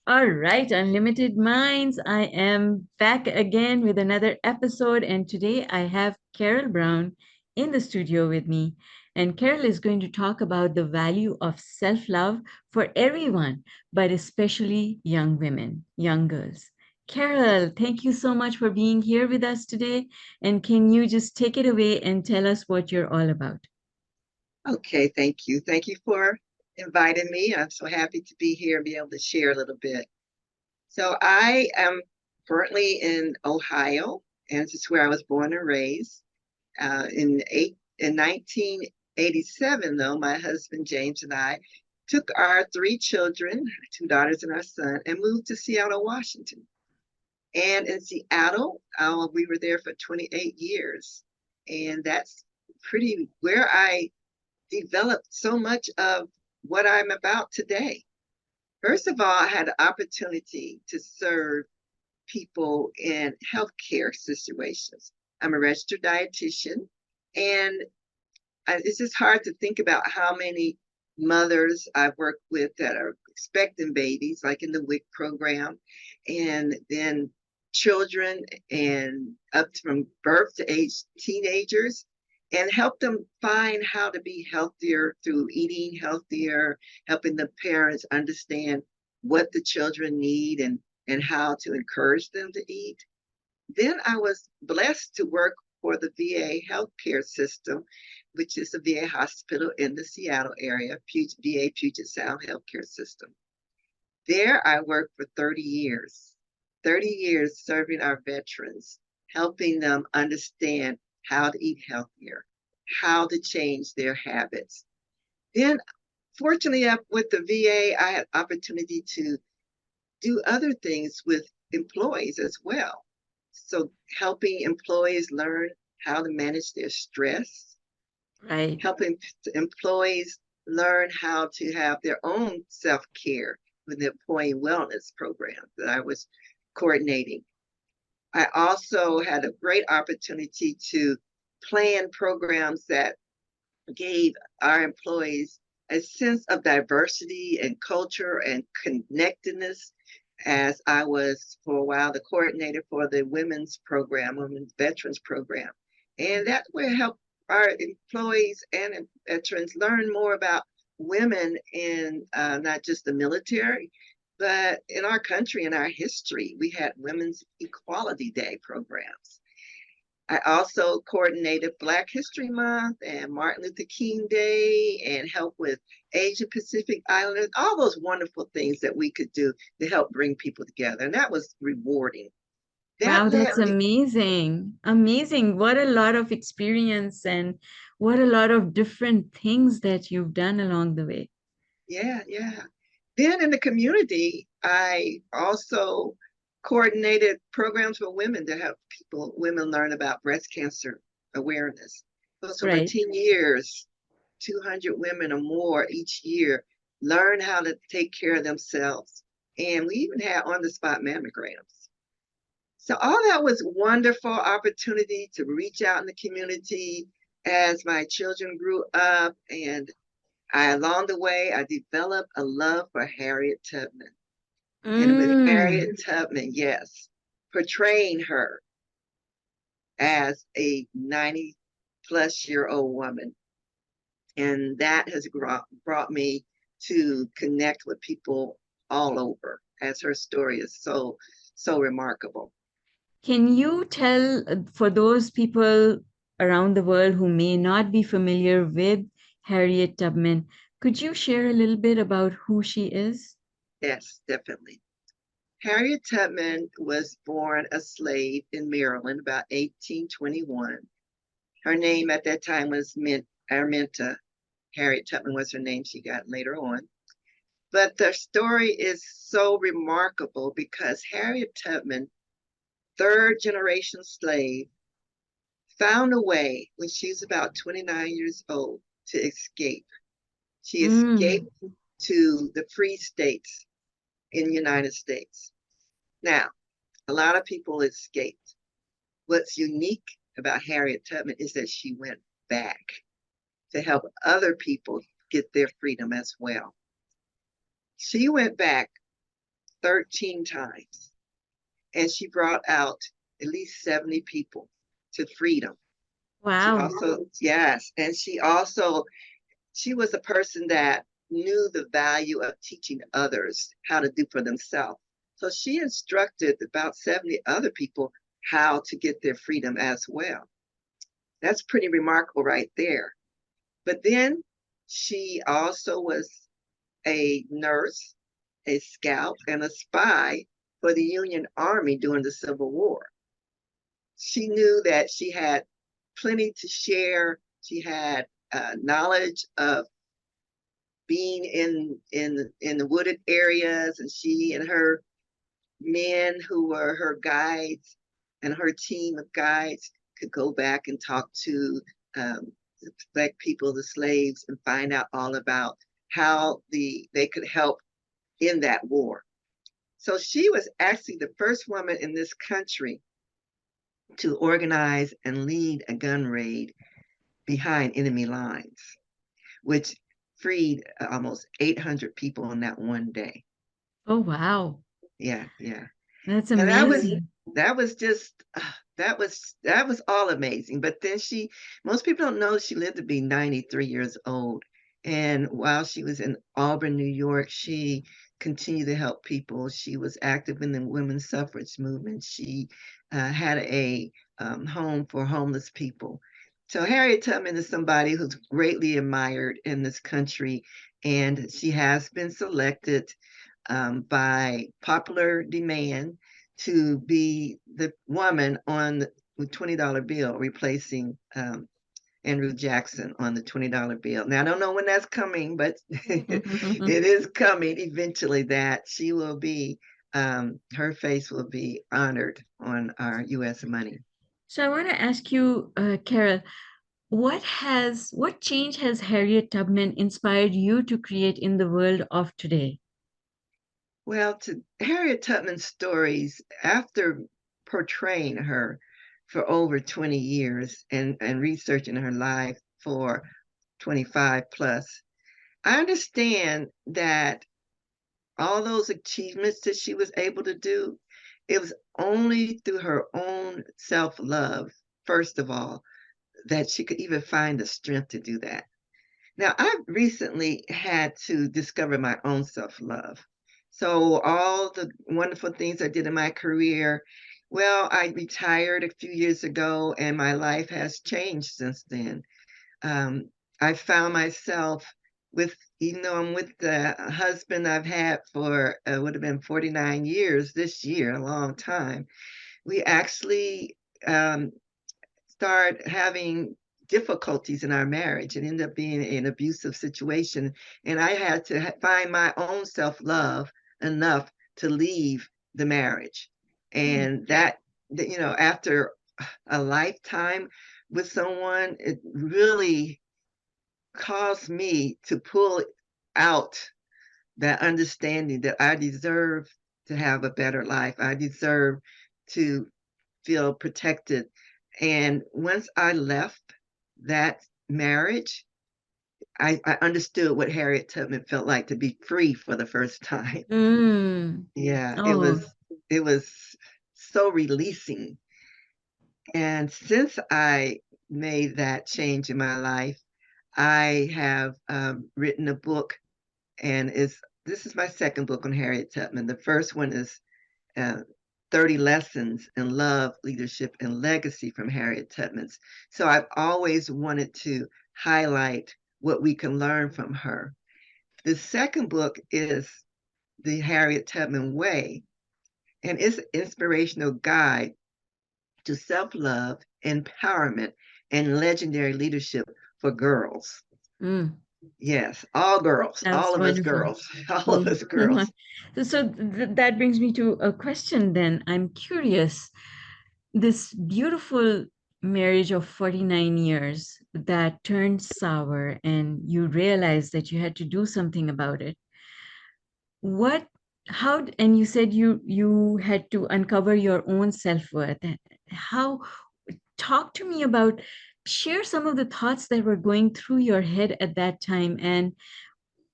All right, Unlimited Minds. I am back again with another episode, and today I have Karol Brown in the studio with me. And Karol is going to talk about the value of self love for everyone, but especially young women, young girls. Karol, thank you so much for being here with us today. And can you just take it away and tell us what you're all about? Okay, thank you. Thank you for inviting me. I'm so happy to be here and be able to share a little bit. So I am currently in Ohio, and this is where I was born and raised. In 1987, though, my husband James and I took our three children, two daughters and our son, and moved to Seattle, Washington. And in Seattle, we were there for 28 years, and that's pretty where I developed so much of what I'm about today. First of all, I had the opportunity to serve people in healthcare situations. I'm a registered dietitian, and it's just hard to think about how many mothers I've worked with that are expecting babies, like in the WIC program, and then children and up from birth to age teenagers, and help them find how to be healthier through eating healthier, helping the parents understand what the children need and how to encourage them to eat. Then I was blessed to work for the VA healthcare system, which is a VA hospital in the Seattle area, VA Puget Sound Healthcare System. There I worked for 30 years serving our veterans, helping them understand how to eat healthier, how to change their habits. Then, fortunately, with the VA, I had opportunity to do other things with employees as well. So helping employees learn how to manage their stress, Right. helping employees learn how to have their own self-care with the employee wellness program that I was coordinating. I also had a great opportunity to plan programs that gave our employees a sense of diversity and culture and connectedness, as I was for a while the coordinator for the women's program, women's veterans program. And that will help our employees and veterans learn more about women in not just the military, but in our country, in our history. We had Women's Equality Day programs. I also coordinated Black History Month and Martin Luther King Day and helped with Asian Pacific Islanders, all those wonderful things that we could do to help bring people together. And that was rewarding. That Wow, led that's me, amazing. Amazing. What a lot of experience and what a lot of different things that you've done along the way. yeah, yeah. Then in the community, I also coordinated programs for women to help women learn about breast cancer awareness. So for Right. 10 years, 200 women or more each year learn how to take care of themselves. And we even had on the spot mammograms. So all that was wonderful opportunity to reach out in the community as my children grew up. And along the way, I developed a love for Harriet Tubman. And with Mm. Harriet Tubman, yes, portraying her as a 90 plus year old woman. And that has brought me to connect with people all over, as her story is so remarkable. Can you tell for those people around the world who may not be familiar with Harriet Tubman, could you share a little bit about who she is? Yes, definitely. Harriet Tubman was born a slave in Maryland about 1821. Her name at that time was Araminta. Harriet Tubman was her name she got later on. But the story is so remarkable because Harriet Tubman, third generation slave, found a way when she was about 29 years old to escape. She Mm. escaped to the free states in the United States. Now, a lot of people escaped. What's unique about Harriet Tubman is that she went back to help other people get their freedom as well. She went back 13 times. And she brought out at least 70 people to freedom. She Wow. also, yes, and she was a person that knew the value of teaching others how to do for themselves. So she instructed about 70 other people how to get their freedom as well. That's pretty remarkable right there. But then she also was a nurse, a scout, and a spy for the Union Army during the Civil War. She knew that she had plenty to share. She had knowledge of being in the wooded areas, and she and her men who were her guides and her team of guides could go back and talk to the black people, the slaves, and find out all about how they could help in that war. So she was actually the first woman in this country to organize and lead a gun raid behind enemy lines, which freed almost 800 people in that one day. Oh, wow. Yeah, yeah. That's And amazing. that was just that was all amazing. But then most people don't know she lived to be 93 years old. And while she was in Auburn, New York, she continued to help people. She was active in the women's suffrage movement. She had a home for homeless people. So Harriet Tubman is somebody who's greatly admired in this country, and she has been selected by popular demand to be the woman on the $20 bill, replacing Andrew Jackson on the $20 bill. Now, I don't know when that's coming, but it is coming eventually that she will be, her face will be honored on our U.S. money. So I want to ask you, Karol, what change has Harriet Tubman inspired you to create in the world of today? Well, to Harriet Tubman's stories, after portraying her for over 20 years and researching her life for 25 plus, I understand that all those achievements that she was able to do, it was only through her own self love, first of all, that she could even find the strength to do that. Now, I've recently had to discover my own self love. So, all the wonderful things I did in my career, well, I retired a few years ago and my life has changed since then. Um, I found myself with, even though I'm with the husband I've had for would have been 49 years this year, a long time, we actually start having difficulties in our marriage and end up being an abusive situation. And I had to find my own self love enough to leave the marriage. Mm. And after a lifetime with someone, it really caused me to pull out that understanding that I deserve to have a better life. I deserve to feel protected. And once I left that marriage, I understood what Harriet Tubman felt like to be free for the first time. Mm. Yeah, it Oh. was it was so releasing. And since I made that change in my life, I have written a book, and this is my second book on Harriet Tubman. The first one is uh, 30 Lessons in Love, Leadership, and Legacy from Harriet Tubman's. So I've always wanted to highlight what we can learn from her. The second book is The Harriet Tubman Way, and it's an inspirational guide to self love, empowerment, and legendary leadership for girls. Mm. Yes, all girls, That's all of us wonderful. girls, all of Mm. us girls. That brings me to a question then. I'm curious. This beautiful marriage of 49 years that turned sour and you realized that you had to do something about it. What, and you said you had to uncover your own self-worth. How, talk to me about, share some of the thoughts that were going through your head at that time and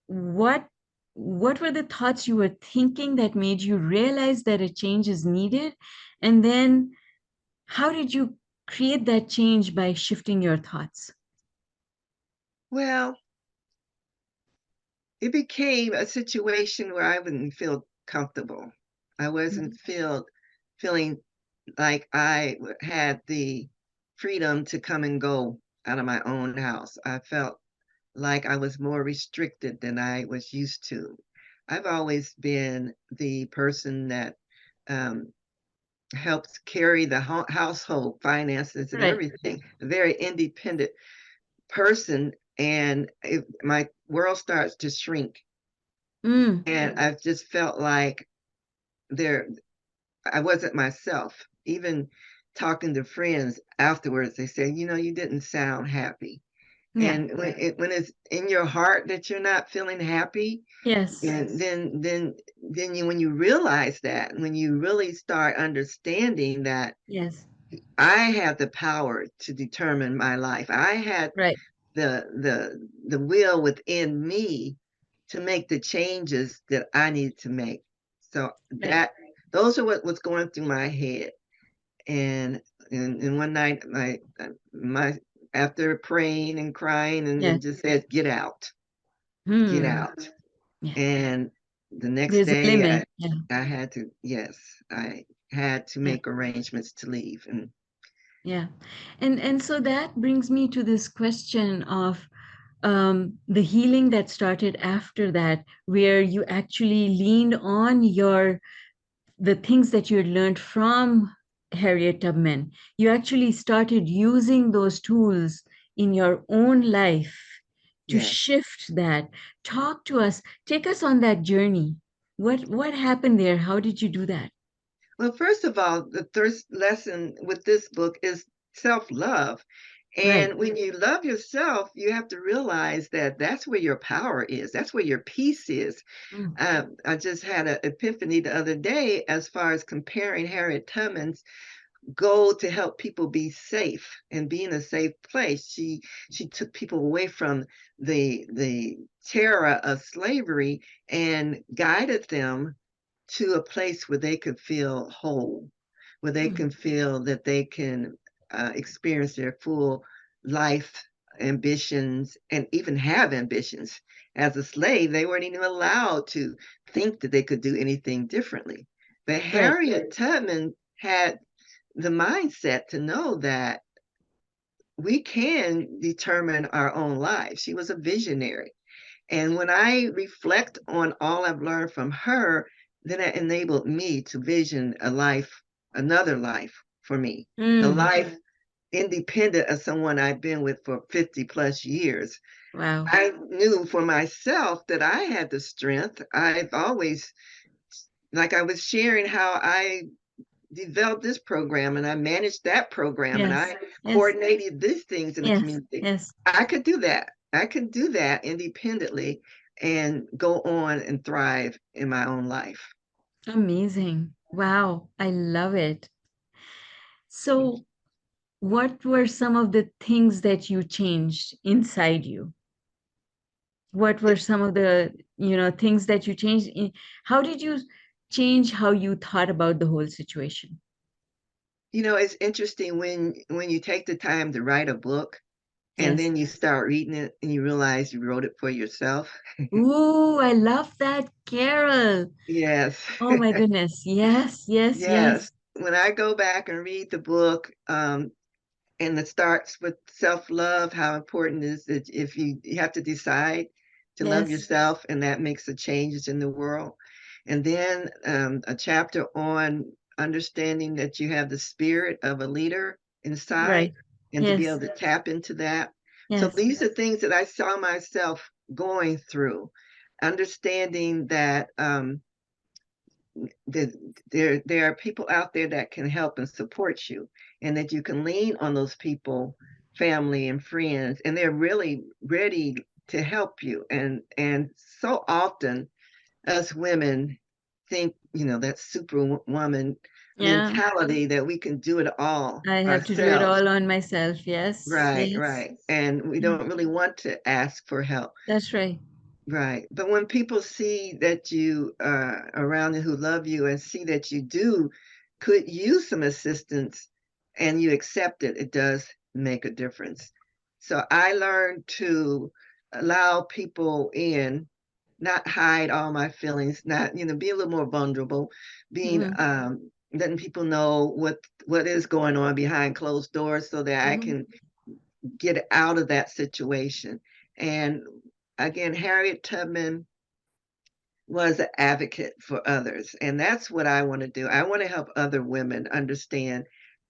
what what were the thoughts you were thinking that made you realize that a change is needed? And then how did you create that change by shifting your thoughts? Well, it became a situation where I wouldn't feel comfortable. I wasn't Mhm. feeling like I had the freedom to come and go out of my own house. I felt like I was more restricted than I was used to. I've always been the person that um, helps carry the household finances and Right. everything, a very independent person. And my world starts to shrink. Mm, And I've just felt like there I wasn't myself. Even talking to friends afterwards, they say, you didn't sound happy. yeah. And when it's in your heart that you're not feeling happy, Yes. and then when you realize that, when you really start understanding that Yes. I have the power to determine my life. I had Right. the will within me to make the changes that I need to make. So Right. those are what was going through my head. And and one night my after praying and crying and Yes. just said, get Hmm. out. Yeah. And the next There's a day limit. Yeah. I had to, yes, I had to Yeah. make arrangements to leave. And Yeah. And so that brings me to this question of the healing that started after that, where you actually leaned on the things that you had learned from Harriet Tubman. You actually started using those tools in your own life to yes. shift that. Talk to us, take us on that journey. What happened there? How did you do that? Well, first of all, the first lesson with this book is self-love. Right. And when you love yourself, you have to realize that that's where your power is. That's where your peace is. Mm, I just had an epiphany the other day as far as comparing Harriet Tubman's goal to help people be safe and be in a safe place. She took people away from the terror of slavery and guided them to a place where they could feel whole, where they mm, can feel that they can experience their full life ambitions and even have ambitions. As a slave, they weren't even allowed to think that they could do anything differently. But right. Harriet Tubman had the mindset to know that we can determine our own lives. She was a visionary. And when I reflect on all I've learned from her, then it enabled me to vision another life for me, the Mm, life independent of someone I've been with for 50 plus years. wow. I knew for myself that I had the strength. I've always, like I was sharing how I developed this program and I managed that program and Yes. I Yes. coordinated these things in the Yes. community. Yes. I could do that. I could do that independently and go on and thrive in my own life. Amazing. Wow. I love it. So, what were some of the things that you changed inside you? What were some of the, things that you changed how did you change how you thought about the whole situation? It's interesting when you take the time to write a book and Yes. then you start reading it and you realize you wrote it for yourself. Ooh, I love that, Carol. Yes. Oh my goodness. Yes, yes, Yes. yes. When I go back and read the book, and it starts with self-love, how important it is that if you have to decide to love Yes. yourself, and that makes the changes in the world. And then a chapter on understanding that you have the spirit of a leader inside Right. and to be able Yes. to tap into that. So Yes. these are things that I saw myself going through, understanding that that there are people out there that can help and support you and that you can lean on those people, family and friends, and they're really ready to help you. And so often us women think, that superwoman Yeah. mentality that we can do it all I have to do it ourselves. all on myself. Yes. Right, Yes. right. And we Yeah. don't really want to ask for help. That's right. Right. But when people see that you are around and who love you and see that you do could use some assistance and you accept it, it does make a difference. So I learned to allow people in, not hide all my feelings, not, be a little more vulnerable, being Mm-hmm. letting people know what is going on behind closed doors so that I Mm-hmm. can get out of that situation. And again, Harriet Tubman was an advocate for others. And that's what I want to do. I want to help other women understand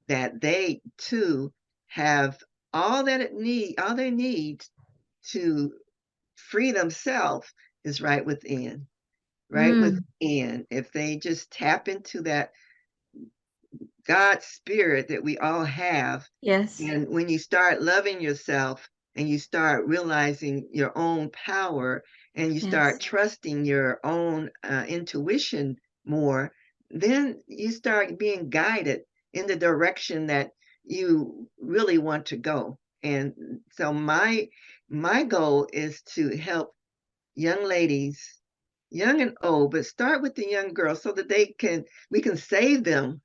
that they too have all they need to free themselves is right within, right Mm. within. If they just tap into that God spirit that we all have. Yes. And when you start loving yourself and you start realizing your own power and you start Yes. trusting your own intuition more, then you start being guided in the direction that you really want to go. And so my goal is to help young ladies, young and old, but start with the young girls so that we can save them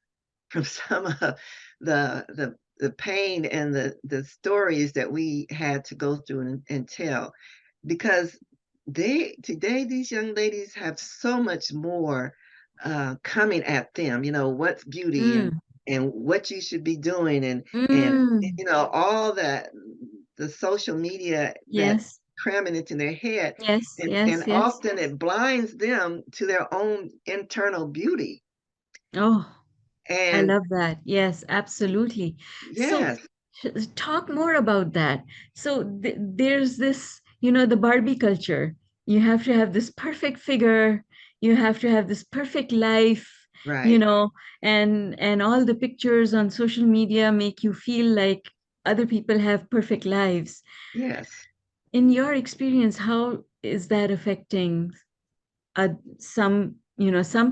from some of the pain and the stories that we had to go through and tell, because today these young ladies have so much more coming at them. What's beauty Mm. and what you should be doing and Mm. all that the social media that Yes. cramming into their head, Yes. and Yes. Yes. often it blinds them to their own internal beauty. Oh, I And love that. Yes, absolutely. So, yes, talk more about that. So, there's this, the Barbie culture. You have to have this perfect figure, you have to have this perfect life, you right. know, and all the pictures on social media make you feel like other people have perfect lives. Yes. In your experience, how is that affecting some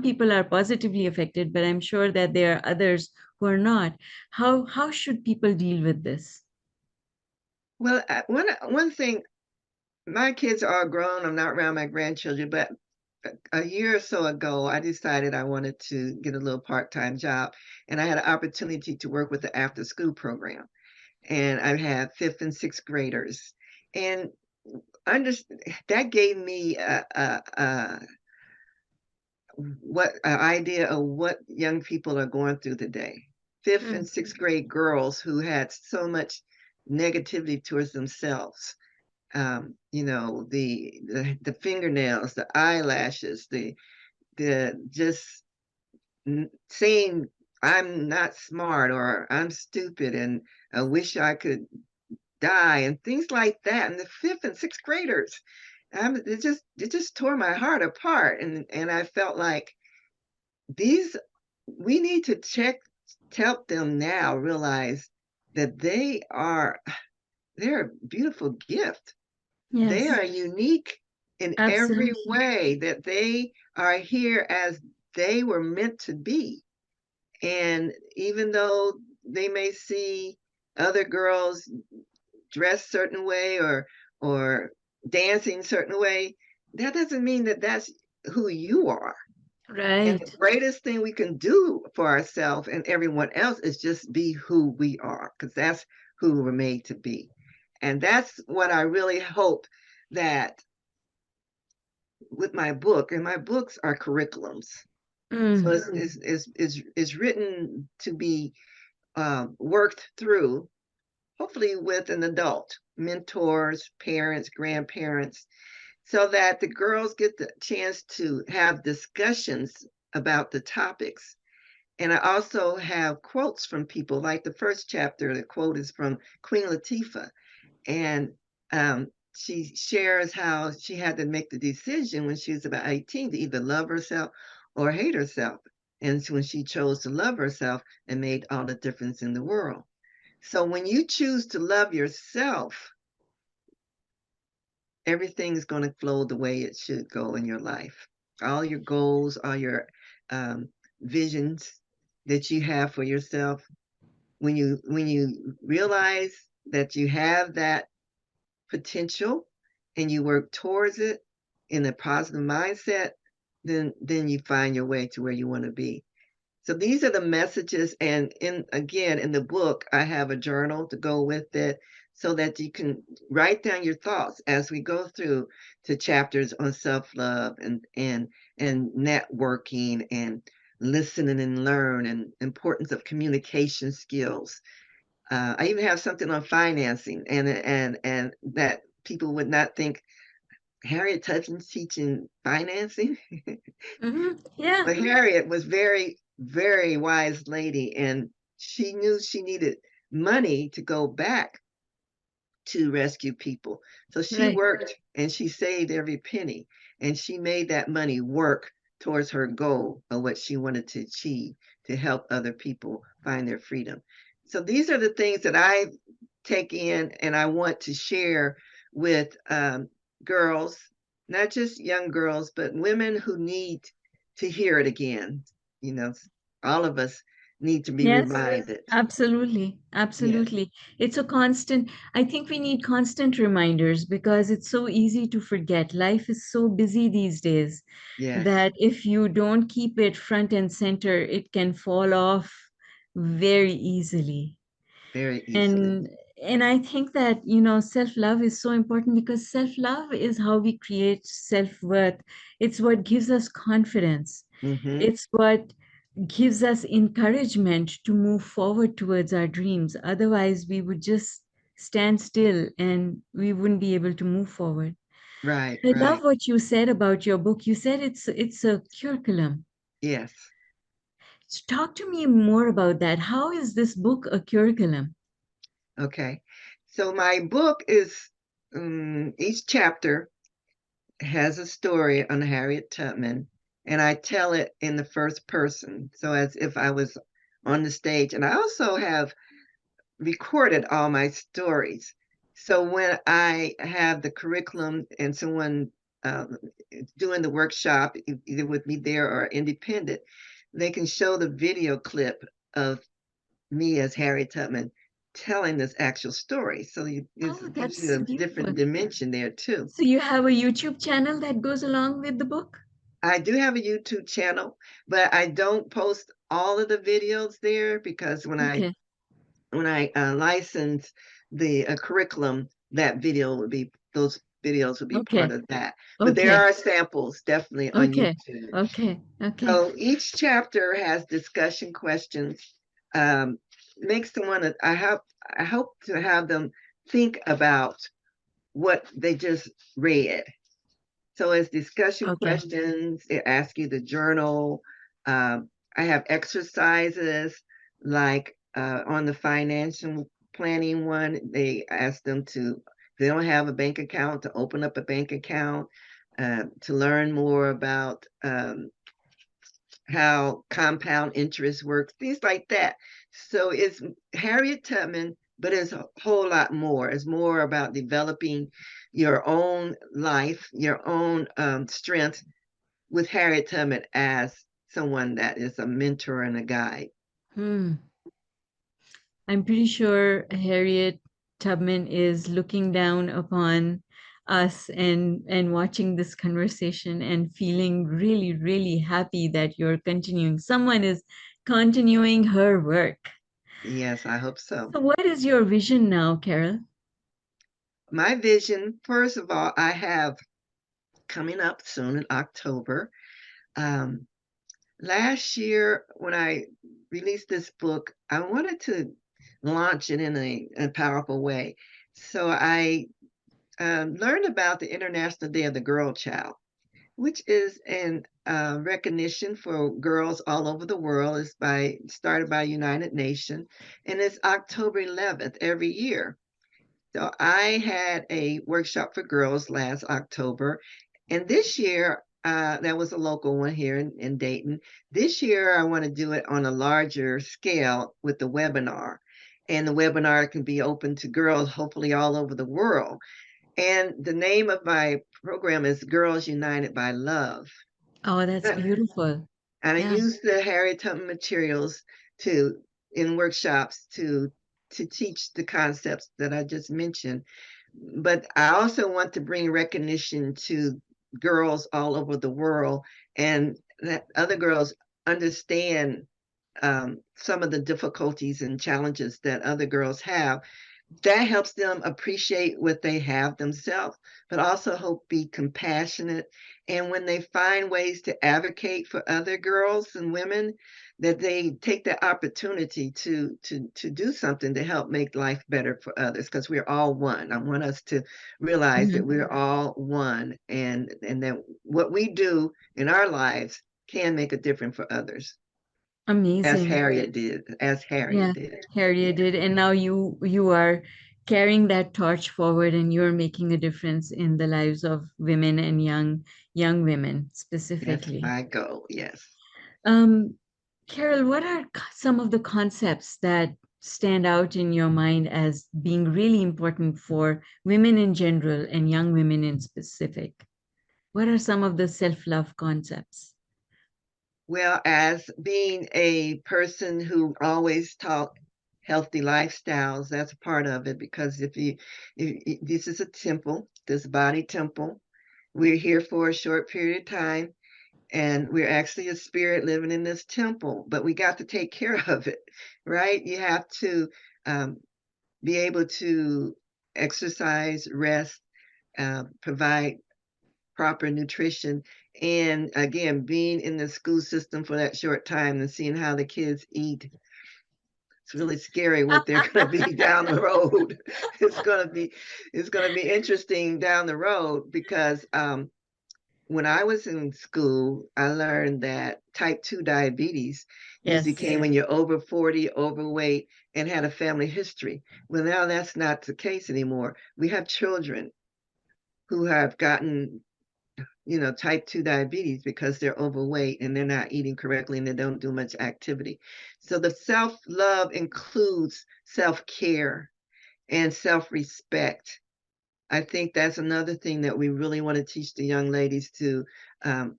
people are positively affected, but I'm sure that there are others who are not. How should people deal with this? Well, one thing, my kids are grown. I'm not around my grandchildren, but a year or so ago, I decided I wanted to get a little part-time job, and I had an opportunity to work with the after-school program, and I had fifth and sixth graders, and under that gave me what an idea of what young people are going through today. Fifth and Mm, sixth grade girls who had so much negativity towards themselves. The fingernails, the eyelashes, the just saying I'm not smart or I'm stupid and I wish I could die and things like that. And the fifth and sixth graders, it just tore my heart apart, and I felt like these we need to help them now realize that they're a beautiful gift. They yes, are unique in every absolutely. way, that they are here as they were meant to be. And even though they may see other girls dressed certain way or dancing certain way, that doesn't mean that that's who you are. And Right. the greatest thing we can do for ourselves and everyone else is just be who we are, because that's who we're made to be. And that's what I really hope that with my book, and my books are curriculums. So Mm, it's written to be worked through, hopefully with an adult, mentors, parents, grandparents, so that the girls get the chance to have discussions about the topics. And I also have quotes from people, like the first chapter, the quote is from Queen Latifah. And she shares how she had to make the decision when she was about 18 to either love herself or hate herself. And when she chose to love herself, it made all the difference in the world. So when you choose to love yourself, everything's going to flow the way it should go in your life. All your goals, all your um, visions that you have for yourself, when you realize that you have that potential and you work towards it, in a positive mindset, then you find your way to where you want to be. So these are the messages, and in the book, I have a journal to go with it so that you can write down your thoughts as we go through to chapters on self-love and networking and listening and learn and importance of communication skills. I even have something on financing and that people would not think Harriet Tubman's teaching financing. Yeah, But Harriet was very, very wise lady, and she knew she needed money to go back to rescue people. So she right. worked and she saved every penny, and she made that money work towards her goal of what she wanted to achieve to help other people find their freedom. So these are the things that I take in and I want to share with girls, not just young girls, but women who need to hear it again. You know, all of us need to be Yes, reminded. absolutely. Yes, Absolutely. It's a constant, I think we need constant reminders because it's so easy to forget. Life is so busy these days yes, that if you don't keep it front and center, it can fall off very easily. very easily. And and I think that, self-love is so important because self-love is how we create self-worth. It's what gives us confidence. Hmm. It's what gives us encouragement to move forward towards our dreams. Otherwise, we would just stand still and we wouldn't be able to move forward. Right, I love right. what you said about your book. You said it's a curriculum. Yes. So talk to me more about that. How is this book a curriculum? Okay. So my book is each chapter has a story on Harriet Tubman, and I tell it in the first person, so as if I was on the stage. And I also have recorded all my stories. So when I have the curriculum and someone doing the workshop, either with me there or independent, they can show the video clip of me as Harriet Tubman telling this actual story. So Oh, it gives you that's a different beautiful. dimension there too. So you have a YouTube channel that goes along with the book? I do have a YouTube channel, but I don't post all of the videos there because Okay. when I license the curriculum, that video would be those videos would be part Okay. of that. But there Okay. are samples definitely on Okay. YouTube. Okay. Okay. So each chapter has discussion questions. Um, makes someone I hope to have them think about what they just read. So it's discussion Okay. questions. It asks you to journal. I have exercises like on the financial planning one. They ask them to, if they don't have a bank account, to open up a bank account, to learn more about how compound interest works, things like that. So it's Harriet Tubman, but it's a whole lot more. It's more about developing your own life, your own strength with Harriet Tubman as someone that is a mentor and a guide. Hmm. I'm pretty sure Harriet Tubman is looking down upon us and watching this conversation and feeling really, really happy that you're continuing. Someone is continuing her work. Yes, I hope so. So, what is your vision now, Carol? My vision, first of all, I have coming up soon in October. Um, Last year, when I released this book, I wanted to launch it in a powerful way. So I learned about the International Day of the Girl Child, which is an recognition for girls all over the world. It's started by United Nations, and it's October 11th every year. So I had a workshop for girls last October, and this year, that was a local one here in Dayton. This year, I want to do it on a larger scale with the webinar. And the webinar can be open to girls, hopefully all over the world. And the name of my program is Girls United by Love. Oh, that's And beautiful. I Yeah. use the Harriet Tubman materials to in workshops to teach the concepts that I just mentioned. But I also want to bring recognition to girls all over the world, and that other girls understand some of the difficulties and challenges that other girls have, that helps them appreciate what they have themselves, but also hope be compassionate. And when they find ways to advocate for other girls and women, that they take that opportunity to do something to help make life better for others, because we're all one. I want us to realize that Mhm. we're all one, and that what we do in our lives can make a difference for others, as Amazing. Harriet did, as Yeah, Harriet did. Harriet Yeah. did, and now you are carrying that torch forward, and you're making a difference in the lives of women and young women That's specifically. my goal. Yes. Um, Carol, what are some of the concepts that stand out in your mind as being really important for women in general and young women in specific? What are some of the self-love concepts? Well, as being a person who always taught healthy lifestyles, that's a part of it, because if this is a temple, this body temple, we're here for a short period of time, and we're actually a spirit living in this temple, but we got to take care of it, right? You have to um, be able to exercise, rest, provide proper nutrition. And again, being in the school system for that short time and seeing how the kids eat, it's really scary what they're going to be down the road. It's going to be it's going to be interesting down the road, because when I was in school, I learned that type 2 diabetes usually Yes. came when you're over 40, overweight, and had a family history. Well, now that's not the case anymore. We have children who have gotten type 2 diabetes because they're overweight and they're not eating correctly and they don't do much activity. So the self-love includes self-care and self-respect. I think that's another thing that we really want to teach the young ladies to um,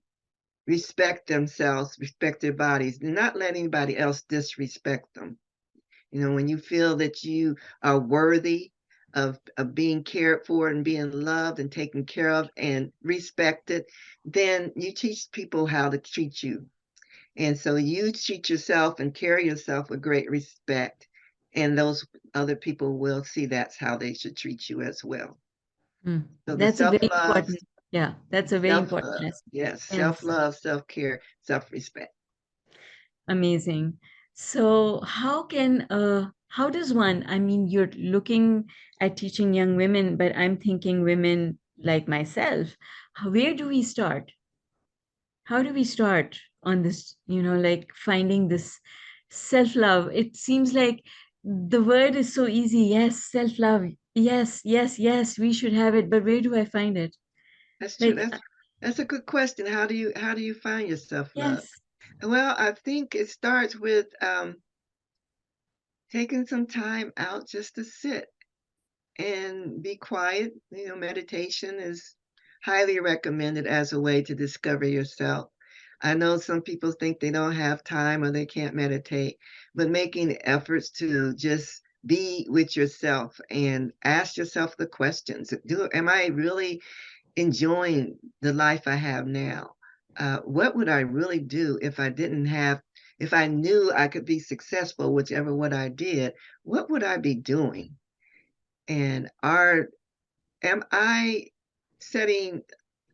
respect themselves, respect their bodies, and not let anybody else disrespect them. When you feel that you are worthy of being cared for and being loved and taken care of and respected, then you teach people how to treat you. And so you treat yourself and carry yourself with great respect. And those other people will see that's how they should treat you as well. Hmm. So the That's a very self-love, important, yeah, that's a very important self-love, lesson. yes, Yes. self-love, self-care, self-respect. Amazing. So how does one, I mean, you're looking at teaching young women, but I'm thinking women like myself. Where do we start? How do we start on this, like finding this self-love? It seems like the word is so easy. Yes, self-love. Yes, yes, yes, we should have it, but where do I find it? That's true. Like, That's a good question. How do you find your self-love? yes. Well, I think it starts with taking some time out just to sit and be quiet. Meditation is highly recommended as a way to discover yourself. I know some people think they don't have time or they can't meditate, but making efforts to just be with yourself and ask yourself the questions. Am I really enjoying the life I have now? What would I really do if I knew I could be successful, whichever what I did, what would I be doing? And am I setting,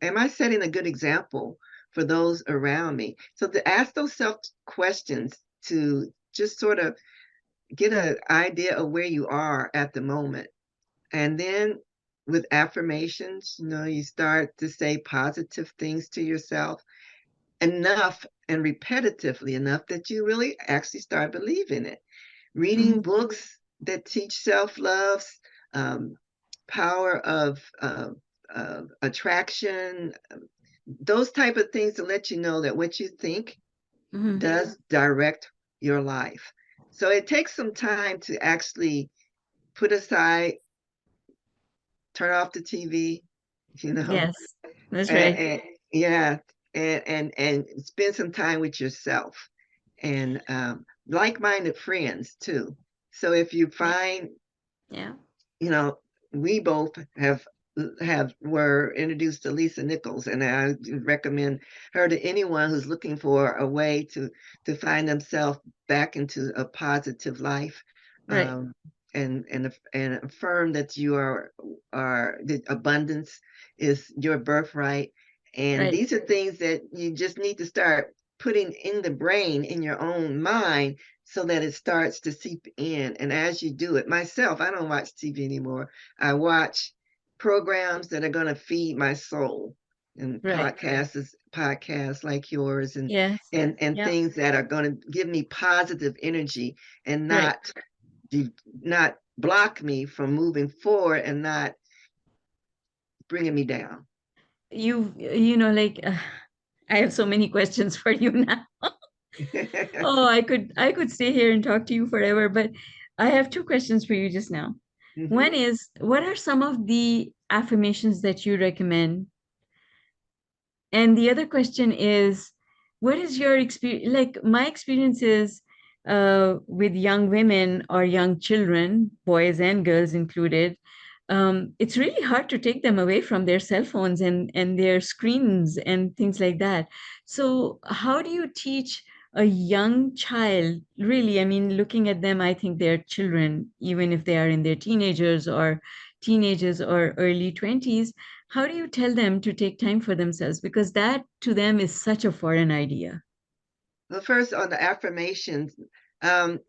am I setting a good example for those around me? So to ask those self questions to just sort of get an idea of where you are at the moment. And then with affirmations, you start to say positive things to yourself enough and repetitively enough that you really actually start believing it. Reading Mhm. books that teach self-love, um, power of attraction, those type of things to let you know that what you think Mhm. does direct your life. So it takes some time to actually put aside, turn off the TV, you know, Yes, that's right. and yeah, and spend some time with yourself and like-minded friends too. So if you find, Yeah. you know, we both have have were introduced to Lisa Nichols, and I recommend her to anyone who's looking for a way to find themselves back into a positive life, Right. and affirm that you are the abundance is your birthright. And Right. these are things that you just need to start putting in the brain, in your own mind, so that it starts to seep in. And as you do it, myself, I don't watch TV anymore. I watch programs that are going to feed my soul, and Right. podcasts like yours, and Yes. and Yeah. things that are going to give me positive energy, and Right. not block me from moving forward, and not bringing me down. Like I have so many questions for you now. Oh, I could stay here and talk to you forever, but I have two questions for you just now. One Hmm. is, what are some of the affirmations that you recommend? And the other question is, what is your experience? Like, my experience is with young women or young children, boys and girls included. It's really hard to take them away from their cell phones and their screens and things like that. So, how do you teach a young child? Really, I mean, looking at them, I think they're children, even if they are in their teenagers or early 20s. How do you tell them to take time for themselves? Because that to them is such a foreign idea. Well, first on the affirmations, um,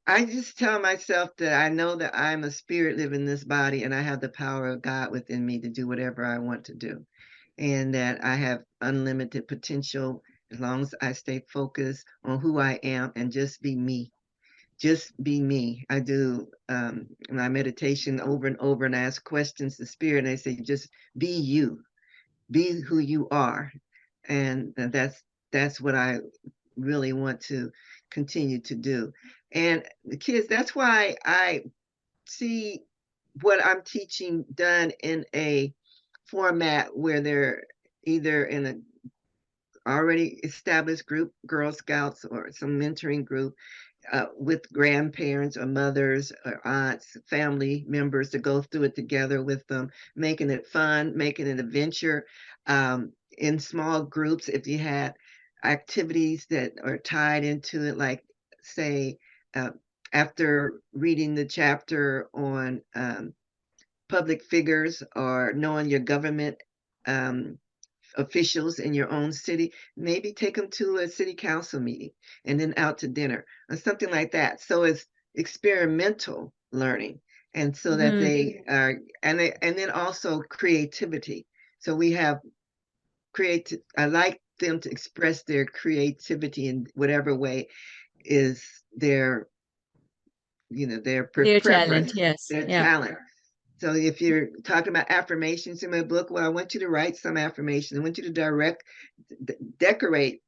I just tell myself that I know that I'm a spirit living in this body, and I have the power of God within me to do whatever I want to do, and that I have unlimited potential as long as I stay focused on who I am and just be me. Just be me. I do my meditation over and over, and I ask questions to spirit, and I say, just be you, be who you are. And that's what I really want to continue to do. And the kids, that's why I see what I'm teaching done in a format where they're either in a already established group, Girl Scouts, or some mentoring group, with grandparents or mothers or aunts, family members, to go through it together with them, making it fun, making it adventure, in small groups. If you had activities that are tied into it, like, say, uh, after reading the chapter on public figures, or knowing your government um, officials in your own city, maybe take them to a city council meeting and then out to dinner or something like that. So it's experimental learning. And so that Mhm. they are, and then also creativity. So we have I like them to express their creativity in whatever way is their, their Their talent, preference, yes. their Yeah. talent. So if you're talking about affirmations in my book, well, I want you to write some affirmations. I want you to decorate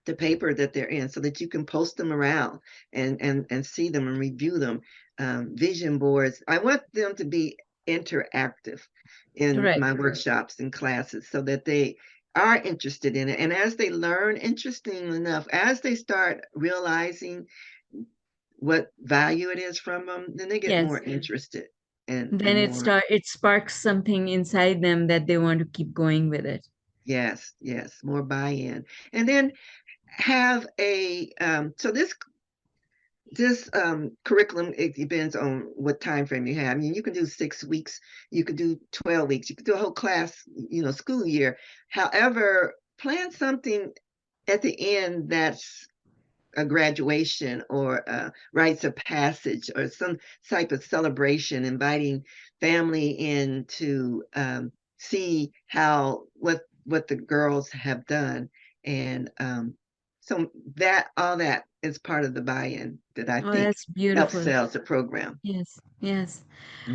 the paper that they're in, so that you can post them around, and see them and review them. Vision boards. I want them to be interactive in Right. my workshops and classes, so that they are interested in it. And as they learn, interesting enough, as they start realizing what value it is from them, then they get more Yes. interested, and Then more. it sparks something inside them that they want to keep going with it. Yes, yes, more buy-in. And then have a so this curriculum, it depends on what time frame you have. I mean, you can do 6 weeks, you could do 12 weeks, you could do a whole class, school year. However, plan something at the end that's a graduation, or rites of passage, or some type of celebration, inviting family in to see how what the girls have done. And so that all that is part of the buy-in that I Oh, think that's helps beautiful. sell the program. Yes. Yes.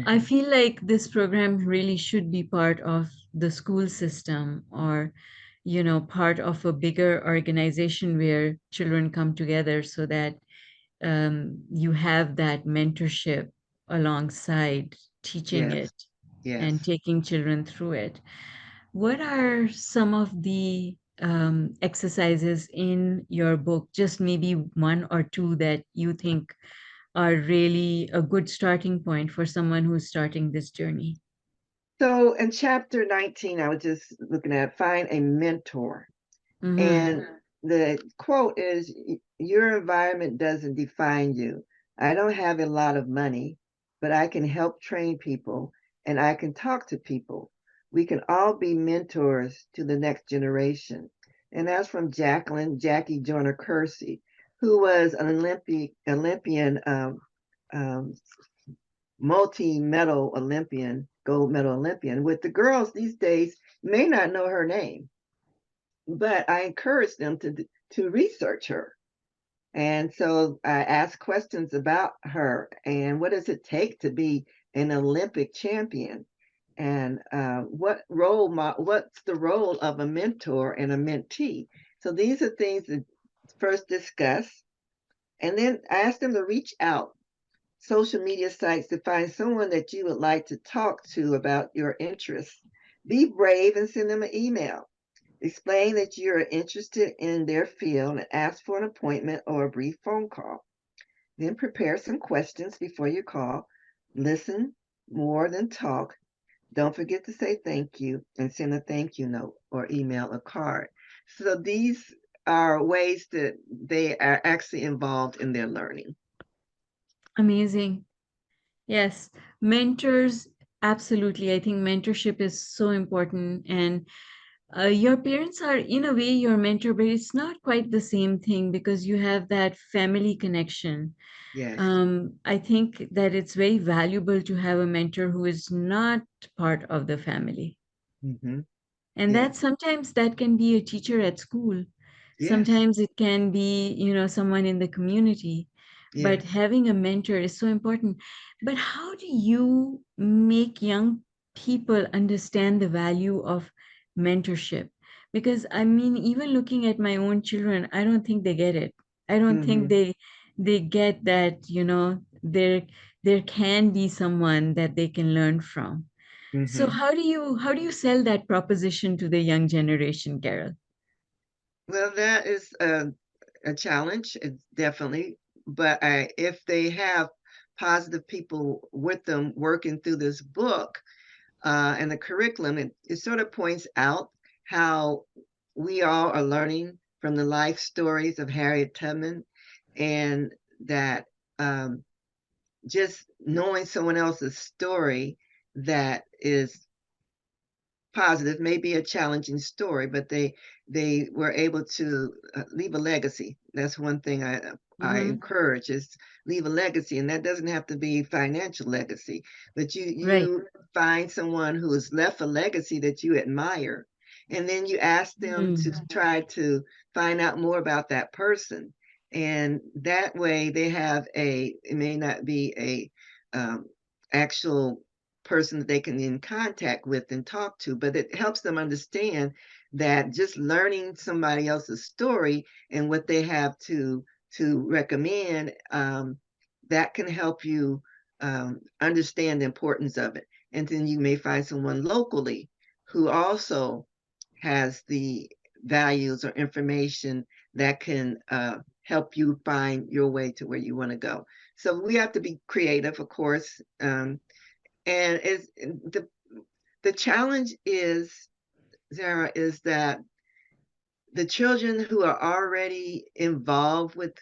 I Mhm. feel like this program really should be part of the school system, or, part of a bigger organization where children come together so that you have that mentorship alongside teaching Yes, it and yes. taking children through it. What are some of the exercises in your book, just maybe one or two that you think are really a good starting point for someone who's starting this journey? So in chapter 19, I was just looking at find a mentor. Mm-hmm. And the quote is, your environment doesn't define you. I don't have a lot of money, but I can help train people and I can talk to people. We can all be mentors to the next generation. And that's from Jackie Joyner Kersee, who was an Olympian, um, multi-medal Olympian, gold medal Olympian. With the girls these days, may not know her name, but I encourage them to research her. And so I asked questions about her and what does it take to be an Olympic champion, and what's the role of a mentor and a mentee. So these are things that first discuss, and then I asked them to reach out social media sites to find someone that you would like to talk to about your interests. Be brave and send them an email. Explain that you're interested in their field and ask for an appointment or a brief phone call. Then prepare some questions before you call. Listen more than talk. Don't forget to say thank you and send a thank you note or email a card. So these are ways that they are actually involved in their learning. Amazing. Yes, mentors, absolutely. I think mentorship is so important. And your parents are, in a way, your mentor, but it's not quite the same thing because you have that family connection. Yes. I think that it's very valuable to have a mentor who is not part of the family. Mm-hmm. And Yes. that sometimes that can be a teacher at school. Yes. Sometimes it can be, someone in the community. But Yes. having a mentor is so important. But how do you make young people understand the value of mentorship? Because I mean, even looking at my own children, I don't think they get it. I don't think Mm-hmm. they get that, there can be someone that they can learn from. So Mm-hmm. how do you sell that proposition to the young generation, Carol? Well, that is a challenge, it's definitely. But if they have positive people with them working through this book and the curriculum, it sort of points out how we all are learning from the life stories of Harriet Tubman, and that um, just knowing someone else's story that is positive, may be a challenging story, but they were able to leave a legacy. That's one thing I Mm-hmm. encourage is leave a legacy, and that doesn't have to be financial legacy, but you Right. you find someone who has left a legacy that you admire, and then you ask them to Mm. try to find out more about that person, and that way they have it may not be a actual person that they can in contact with and talk to, but it helps them understand that just learning somebody else's story and what they have to recommend, that can help you understand the importance of it. And then you may find someone locally who also has the values or information that can help you find your way to where you want to go. So we have to be creative, of course, and is the challenge is, Zara, is that the children who are already involved with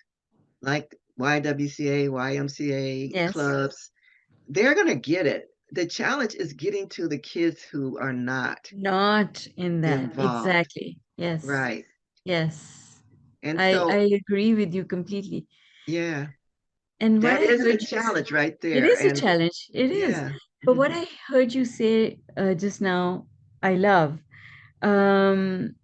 like YWCA, YMCA Yes. clubs, they're going to get it. The challenge is getting to the kids who are not Not in that. involved. Exactly. Yes. Right. Yes. And I so, agree with you completely. yeah, And what that I is heard the you say, challenge right it there. is a And challenge. It is. yeah. But what I heard you say just now, I love. Um,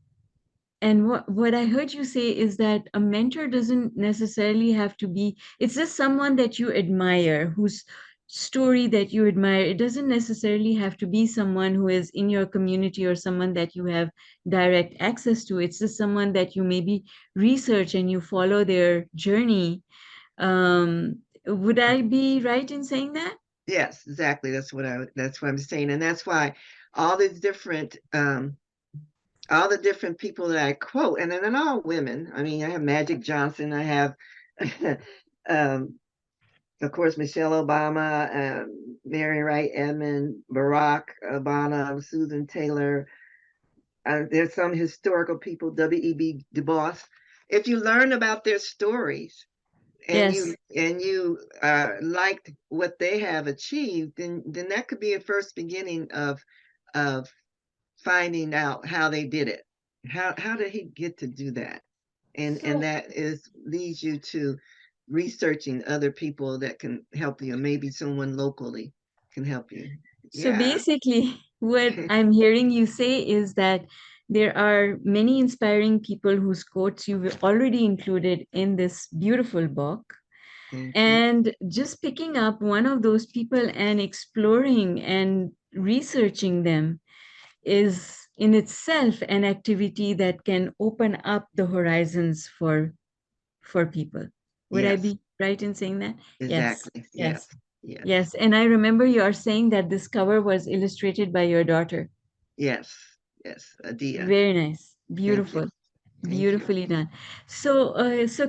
And what I heard you say is that a mentor doesn't necessarily have to be, it's just someone that you admire, whose story that you admire. It doesn't necessarily have to be someone who is in your community or someone that you have direct access to. It's just someone that you maybe research and you follow their journey. Would I be right in saying that? Yes, exactly. That's what I'm saying. And that's why all these different all the different people that I quote, and they're all women. I mean, I have Magic Johnson, I have um, Of course, Michelle Obama, Mary Wright Edmond, Barack Obama, Susan Taylor. There's some historical people, W.E.B. Du Bois. If you learn about their stories and Yes. you liked what they have achieved, then that could be a first beginning of finding out how they did it. How did he get to do that? And So that is leads you to researching other people that can help you, maybe someone locally can help you. So Yeah. basically, what I'm hearing you say is that there are many inspiring people whose quotes you've already included in this beautiful book. Thank you. And just picking up one of those people and exploring and researching them is in itself an activity that can open up the horizons for people. Would I Yes, be right in saying that? Yes, exactly. Yes, yes, yes, yes. And I remember you are saying that this cover was illustrated by your daughter. yes, yes. Adia. Very nice. Thank you. Beautiful. Thank you. Beautifully done. So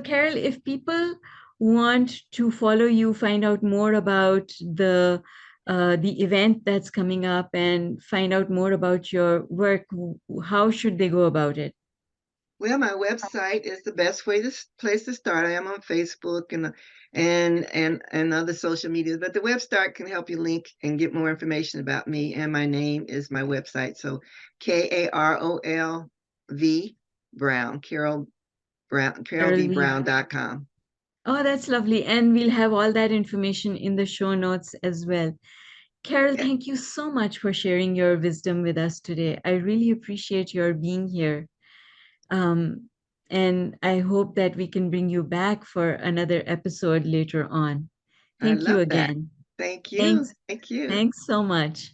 Carol, if people want to follow you, find out more about the event that's coming up and find out more about your work, how should they go about it? Well, my website is the best place to start. I am on Facebook and other social media, but the website can help you link and get more information about me. And my name is my website. So KAROL V Brown, Karol Brown, Carol V. KarolVBrown.com. Oh, that's lovely. And we'll have all that information in the show notes as well. Carol, Yeah, thank you so much for sharing your wisdom with us today. I really appreciate your being here. Um, and I hope that we can bring you back for another episode later on. I Thank you love that. again. Thank you. Thanks. Thank you. Thanks so much.